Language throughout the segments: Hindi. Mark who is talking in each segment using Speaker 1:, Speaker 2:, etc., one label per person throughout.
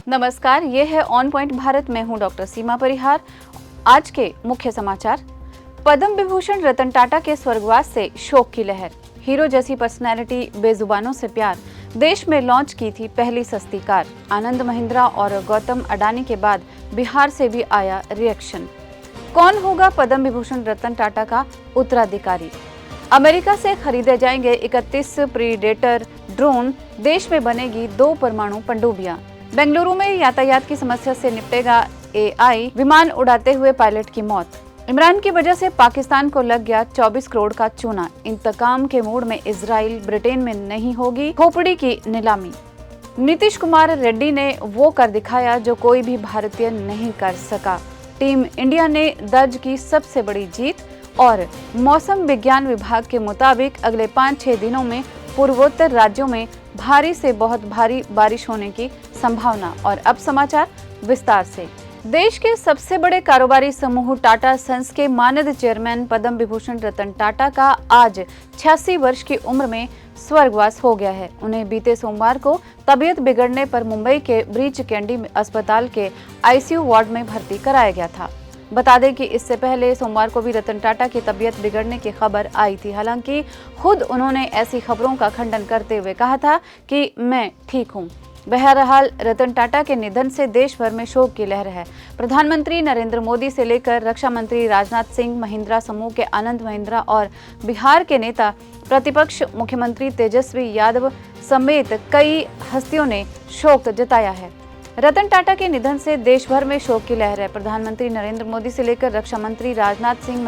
Speaker 1: नमस्कार, ये है ऑन पॉइंट भारत। मैं हूं डॉक्टर सीमा परिहार। आज के मुख्य समाचार। पद्म विभूषण रतन टाटा के स्वर्गवास से शोक की लहर। हीरो जैसी पर्सनैलिटी, बेजुबानों से प्यार। देश में लॉन्च की थी पहली सस्ती कार। आनंद महिंद्रा और गौतम अडानी के बाद बिहार से भी आया रिएक्शन। कौन होगा पद्म विभूषण रतन टाटा का उत्तराधिकारी? अमेरिका से खरीदे जाएंगे 31 प्रीडेटर ड्रोन। देश में बनेगी 2 परमाणु पनडुब्बियां। बेंगलुरु में यातायात की समस्या से निपटेगा एआई। विमान उड़ाते हुए पायलट की मौत। इमरान की वजह से पाकिस्तान को लग गया 24 करोड़ का चूना। इंतकाम के मूड में इजराइल। ब्रिटेन में नहीं होगी खोपड़ी की नीलामी। नीतीश कुमार रेड्डी ने वो कर दिखाया जो कोई भी भारतीय नहीं कर सका। टीम इंडिया ने दर्ज की सबसे बड़ी जीत। और मौसम विज्ञान विभाग के मुताबिक अगले 5-6 दिनों में पूर्वोत्तर राज्यों में भारी से बहुत भारी बारिश होने की संभावना। और अब समाचार विस्तार से। देश के सबसे बड़े कारोबारी समूह टाटा सन्स के मानद चेयरमैन पद्म विभूषण रतन टाटा का आज 86 वर्ष की उम्र में स्वर्गवास हो गया है। उन्हें बीते सोमवार को तबीयत बिगड़ने पर मुंबई के ब्रीच कैंडी अस्पताल के आईसीयू वार्ड में भर्ती कराया गया था। बता दें कि इससे पहले सोमवार को भी रतन टाटा की तबीयत बिगड़ने की खबर आई थी। हालांकि खुद उन्होंने ऐसी खबरों का खंडन करते हुए कहा था कि मैं ठीक हूं। बहरहाल रतन टाटा के निधन से देश भर में शोक की लहर है। प्रधानमंत्री नरेंद्र मोदी से लेकर रक्षा मंत्री राजनाथ सिंह, महिंद्रा समूह के आनंद महिंद्रा और बिहार के नेता प्रतिपक्ष मुख्यमंत्री तेजस्वी यादव समेत कई हस्तियों ने शोक जताया है। रतन टाटा के निधन से देश भर में शोक की लहर है। प्रधानमंत्री नरेंद्र मोदी से लेकर रक्षा मंत्री राजनाथ सिंह,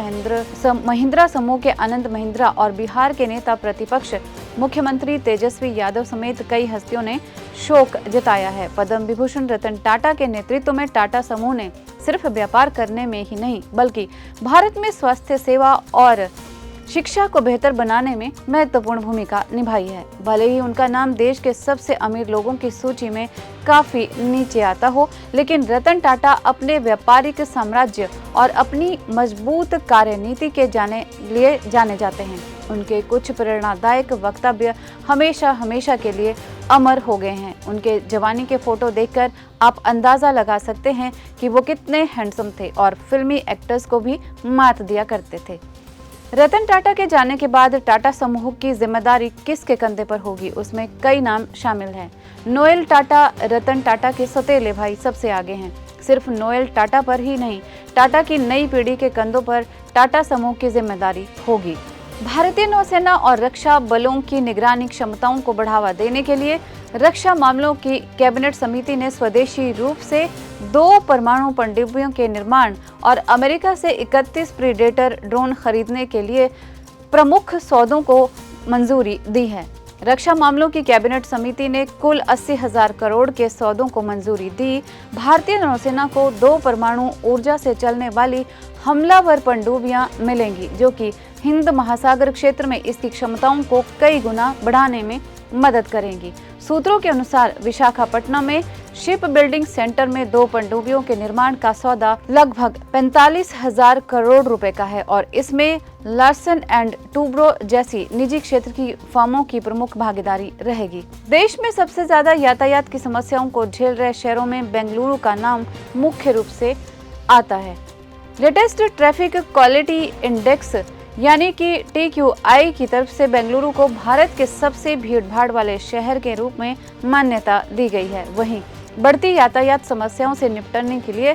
Speaker 1: महिंद्रा समूह के आनंद महिंद्रा और बिहार के नेता प्रतिपक्ष मुख्यमंत्री तेजस्वी यादव समेत कई हस्तियों ने शोक जताया है। पद्म विभूषण रतन टाटा के नेतृत्व में टाटा समूह ने सिर्फ व्यापार करने में ही नहीं बल्कि भारत में स्वास्थ्य सेवा और शिक्षा को बेहतर बनाने में महत्वपूर्ण भूमिका निभाई है। भले ही उनका नाम देश के सबसे अमीर लोगों की सूची में काफी नीचे आता हो, लेकिन रतन टाटा अपने व्यापारिक साम्राज्य और अपनी मजबूत कार्यनीति के लिए जाने जाते हैं। उनके कुछ प्रेरणादायक वक्तव्य हमेशा के लिए अमर हो गए हैं। उनके जवानी के फोटो देखकर आप अंदाजा लगा सकते हैं कि वो कितने हैंडसम थे और फिल्मी एक्टर्स को भी मात दिया करते थे। रतन टाटा के जाने के बाद टाटा समूह की जिम्मेदारी किसके कंधे पर होगी, उसमें कई नाम शामिल हैं। नोएल टाटा रतन टाटा के सौतेले भाई सबसे आगे हैं। सिर्फ नोएल टाटा पर ही नहीं, टाटा की नई पीढ़ी के कंधों पर टाटा समूह की जिम्मेदारी होगी। भारतीय नौसेना और रक्षा बलों की निगरानी क्षमताओं को बढ़ावा देने के लिए रक्षा मामलों की कैबिनेट समिति ने स्वदेशी रूप से 2 परमाणु पनडुब्बियों के निर्माण और अमेरिका से 31 प्रीडेटर ड्रोन खरीदने के लिए प्रमुख सौदों को मंजूरी दी है। रक्षा मामलों की कैबिनेट समिति ने कुल 80,000 करोड़ के सौदों को मंजूरी दी। भारतीय नौसेना को 2 परमाणु ऊर्जा से चलने वाली हमलावर पनडुब्बियां मिलेंगी, जो कि हिंद महासागर क्षेत्र में इसकी क्षमताओं को कई गुना बढ़ाने में मदद करेंगी। सूत्रों के अनुसार विशाखापट्टनम में शिप बिल्डिंग सेंटर में 2 पनडुब्बियों के निर्माण का सौदा लगभग 45,000 करोड़ रुपए का है और इसमें लार्सन एंड टूब्रो जैसी निजी क्षेत्र की फर्मों की प्रमुख भागीदारी रहेगी। देश में सबसे ज्यादा यातायात की समस्याओं को झेल रहे शहरों में बेंगलुरु का नाम मुख्य रूप से आता है। लेटेस्ट ट्रैफिक क्वालिटी इंडेक्स यानी कि TQI की तरफ से बेंगलुरु को भारत के सबसे भीड़भाड़ वाले शहर के रूप में मान्यता दी गई है। वहीं बढ़ती यातायात समस्याओं से निपटने के लिए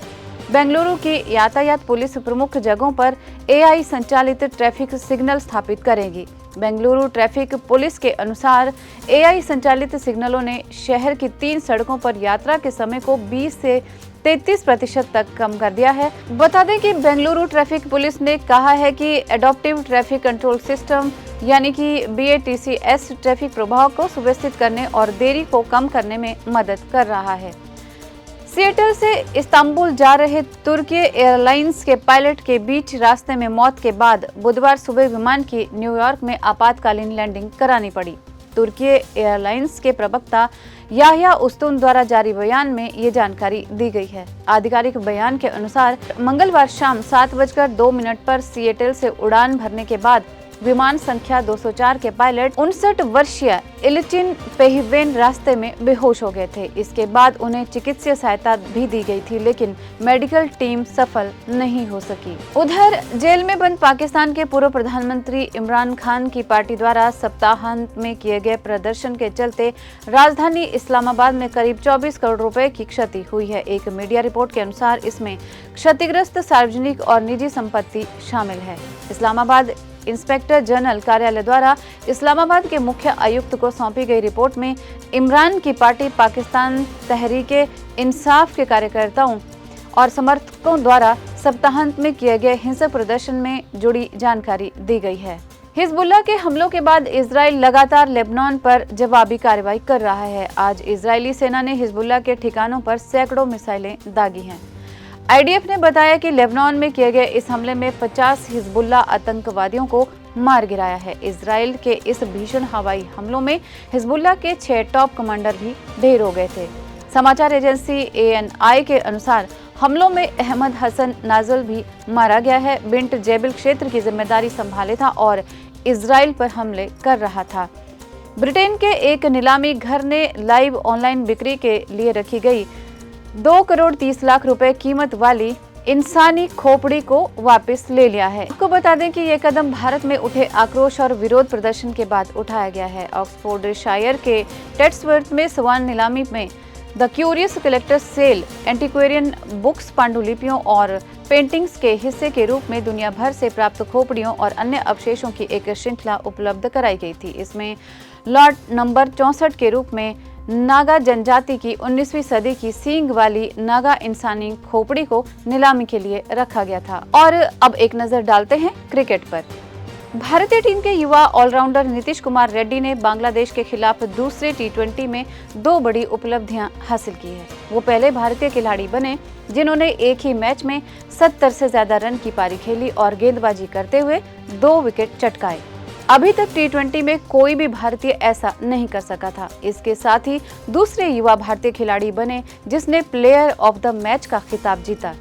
Speaker 1: बेंगलुरु की यातायात पुलिस प्रमुख जगहों पर AI संचालित ट्रैफिक सिग्नल स्थापित करेगी। बेंगलुरु ट्रैफिक पुलिस के अनुसार AI संचालित सिग्नलों ने शहर की 3 सड़कों पर यात्रा के समय को 20 से 33% तक कम कर दिया है। बता दें कि बेंगलुरु ट्रैफिक पुलिस ने कहा है कि एडॉप्टिव ट्रैफिक कंट्रोल सिस्टम यानी कि BATCS ट्रैफिक प्रभाव को सुव्यवस्थित करने और देरी को कम करने में मदद कर रहा है। सिएटल से इस्तांबुल जा रहे तुर्की एयरलाइंस के पायलट के बीच रास्ते में मौत के बाद बुधवार सुबह विमान की न्यूयॉर्क में आपातकालीन लैंडिंग करानी पड़ी। तुर्की एयरलाइंस के प्रवक्ता याह्या उस्तून द्वारा जारी बयान में ये जानकारी दी गई है। आधिकारिक बयान के अनुसार मंगलवार शाम 7:02 पर सिएटल से उड़ान भरने के बाद विमान संख्या 204 के पायलट 59 वर्षीय इलिचिन पेहिवेन रास्ते में बेहोश हो गए थे। इसके बाद उन्हें चिकित्सीय सहायता भी दी गई थी, लेकिन मेडिकल टीम सफल नहीं हो सकी। उधर जेल में बंद पाकिस्तान के पूर्व प्रधानमंत्री इमरान खान की पार्टी द्वारा सप्ताहांत में किए गए प्रदर्शन के चलते राजधानी इस्लामाबाद में करीब 24 करोड़ रुपए की क्षति हुई है। एक मीडिया रिपोर्ट के अनुसार इसमें क्षतिग्रस्त सार्वजनिक और निजी संपत्ति शामिल है। इस्लामाबाद इंस्पेक्टर जनरल कार्यालय द्वारा इस्लामाबाद के मुख्य आयुक्त को सौंपी गई रिपोर्ट में इमरान की पार्टी पाकिस्तान तहरीके इंसाफ के कार्यकर्ताओं और समर्थकों द्वारा सप्ताहांत में किए गए हिंसक प्रदर्शन में जुड़ी जानकारी दी गई है। हिजबुल्लाह के हमलों के बाद इजराइल लगातार लेबनान पर जवाबी कार्रवाई कर रहा है। आज इजरायली सेना ने हिजबुल्लाह के ठिकानों पर सैकड़ों मिसाइलें दागी हैं। आईडीएफ ने बताया कि लेबनान में किए गए इस हमले में 50 हिजबुल्लाह आतंकवादियों को मार गिराया है। इजराइल के इस भीषण हवाई हमलों में हिजबुल्लाह के 6 टॉप कमांडर भी ढेर हो गए थे। समाचार एजेंसी ANI के अनुसार हमलों में अहमद हसन नाजल भी मारा गया है। बिंट जेबिल क्षेत्र की जिम्मेदारी संभाले था और इजराइल पर हमले कर रहा था। ब्रिटेन के एक नीलामी घर ने लाइव ऑनलाइन बिक्री के लिए रखी गई 2 करोड़ 30 लाख रुपए कीमत वाली इंसानी खोपड़ी को वापस ले लिया है। आपको बता दें कि ये कदम भारत में उठे आक्रोश और विरोध प्रदर्शन के बाद उठाया गया है। ऑक्सफोर्डशायर के टेट्सवर्थ में स्वान नीलामी में the curious collector sale antiquarian books पांडुलिपियों और पेंटिंग्स के हिस्से के रूप में दुनिया भर से प्राप्त खोपड़ियों और अन्य अवशेषों की एक श्रृंखला उपलब्ध कराई गई थी। इसमें लॉट नंबर 64 के रूप में नागा जनजाति की 19वीं सदी की सींग वाली नागा इंसानी खोपड़ी को नीलामी के लिए रखा गया था। और अब एक नजर डालते हैं क्रिकेट पर। भारतीय टीम के युवा ऑलराउंडर नीतीश कुमार रेड्डी ने बांग्लादेश के खिलाफ दूसरे T20 में 2 बड़ी उपलब्धियां हासिल की है। वो पहले भारतीय खिलाड़ी बने जिन्होंने एक ही मैच में 70 से ज्यादा रन की पारी खेली और गेंदबाजी करते हुए 2 विकेट चटकाए। अभी तक T20 में कोई भी भारतीय ऐसा नहीं कर सका था। इसके साथ ही दूसरे युवा भारतीय खिलाड़ी बने जिसने प्लेयर ऑफ द मैच का खिताब जीता।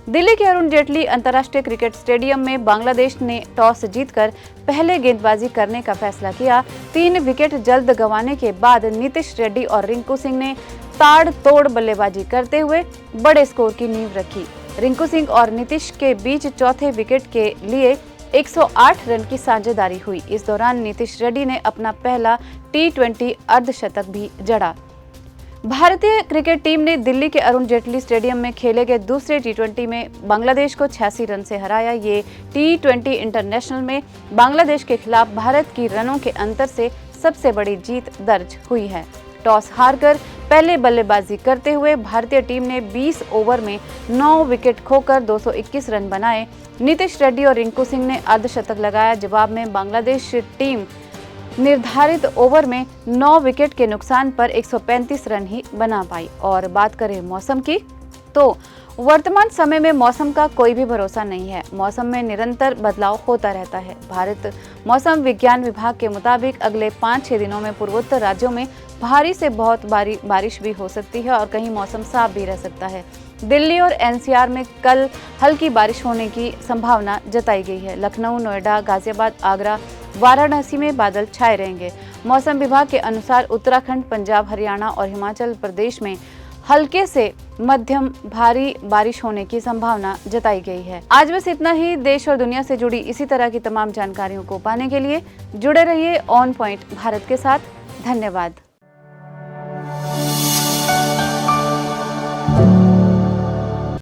Speaker 1: दिल्ली के अरुण जेटली अंतर्राष्ट्रीय क्रिकेट स्टेडियम में बांग्लादेश ने टॉस जीतकर पहले गेंदबाजी करने का फैसला किया। 3 विकेट जल्द गंवाने के बाद नीतीश रेड्डी और रिंकू सिंह ने ताड़-तोड़ बल्लेबाजी करते हुए बड़े स्कोर की नींव रखी। रिंकू सिंह और नीतीश के बीच चौथे विकेट के लिए 108 रन की साझेदारी हुई। इस दौरान नीतीश रेड्डी ने अपना पहला T20 अर्धशतक भी जड़ा। भारतीय क्रिकेट टीम ने दिल्ली के अरुण जेटली स्टेडियम में खेले गए दूसरे T20 में बांग्लादेश को 86 रन से हराया। ये T20 इंटरनेशनल में बांग्लादेश के खिलाफ भारत की रनों के अंतर से सबसे बड़ी जीत दर्ज हुई है। टॉस हारकर पहले बल्लेबाजी करते हुए भारतीय टीम ने 20 ओवर में 9 विकेट खोकर 221 रन बनाए। नीतीश रेड्डी और रिंकू सिंह ने अर्धशतक लगाया। जवाब में बांग्लादेश टीम निर्धारित ओवर में 9 विकेट के नुकसान पर 135 रन ही बना पाई। और बात करें मौसम की, तो वर्तमान समय में मौसम का कोई भी भरोसा नहीं है। मौसम में निरंतर बदलाव होता रहता है। भारत मौसम विज्ञान विभाग के मुताबिक अगले 5-6 दिनों में पूर्वोत्तर राज्यों में भारी से बहुत भारी बारिश भी हो सकती है और कहीं मौसम साफ भी रह सकता है। दिल्ली और NCR में कल हल्की बारिश होने की संभावना जताई गई है। लखनऊ, नोएडा, गाजियाबाद, आगरा, वाराणसी में बादल छाए रहेंगे। मौसम विभाग के अनुसार उत्तराखंड, पंजाब, हरियाणा और हिमाचल प्रदेश में हल्के से मध्यम भारी बारिश होने की संभावना जताई गई है। आज बस इतना ही। देश और दुनिया से जुड़ी इसी तरह की तमाम जानकारियों को पाने के लिए जुड़े रहिए ऑन पॉइंट भारत के साथ। धन्यवाद।